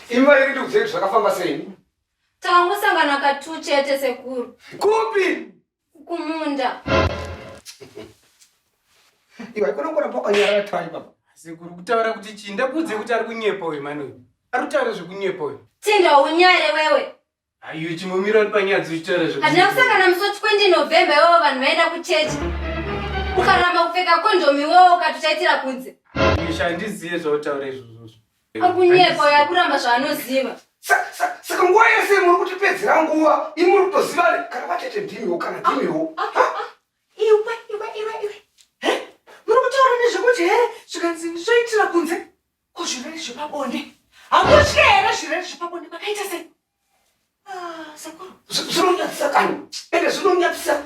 Imba iri ndikudzei zvakafamba sei? Tangosangana katuchete sekuru. Kupi? Kumunda. Iwe kunongora pakanyara tai baba. Sekuru kutaura kuti chinda budze kuti ari kunyepa we mano. Ari kutaura zvekunyepa we. Tinda unyare wewe. Ayo chimomira panyaya dzitaura zvekunyepa. Hadina kusangana musoti 20 November wewe vanhu vaenda kuchechi. Ukaramba kupfeka kondomi wewe ukatuchaitira kunze. Shandiziye zvautaura izvozvo. Akunyepa yakuramba zvaanoziva. Saka nguva yese muri kutipedzera nguva imuri kutozivane kana vatete ndimiwo kana ndimiwo. Iwe. Muri kutaura nezvekuti here zvikanzi zvoitira kunze kuzvirwere zvepabonde. Hamutye here zvirwere zvepabonde makaita sei? Sekuru. Zvinonyadzisa kani. Ende zvinonyadzisa.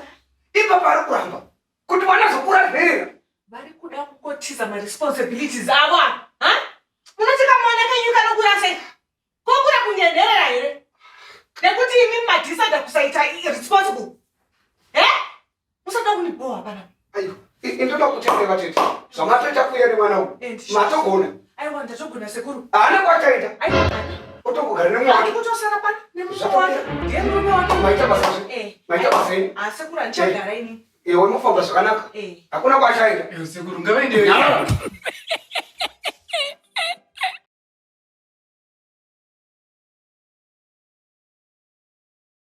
Ipa pari kuramba. Kuti mwana zokura nhera. Vari kuda kungotiza maresponsibilities avo. Munotika mwana kenyuka nokura sei? Kokura kunyenherera here? Nekuti imi madhisada kusaita irresponsible. Musada kuniboha pana. Ayo, indoda kutende vatete. Zvamatoita kuya nemwana uyu. Matogona. Aiwa ndatogona sekuru. Haana kwataita. Aiwa. Otongogara nemwana. Kutosara pana nemurume wake. Ndiye murume wake. Maita basa. Maita basa ini. Sekuru andichagara ini. Iwe mufamba zvakanaka. Hakuna kwataita. Sekuru ngavaende.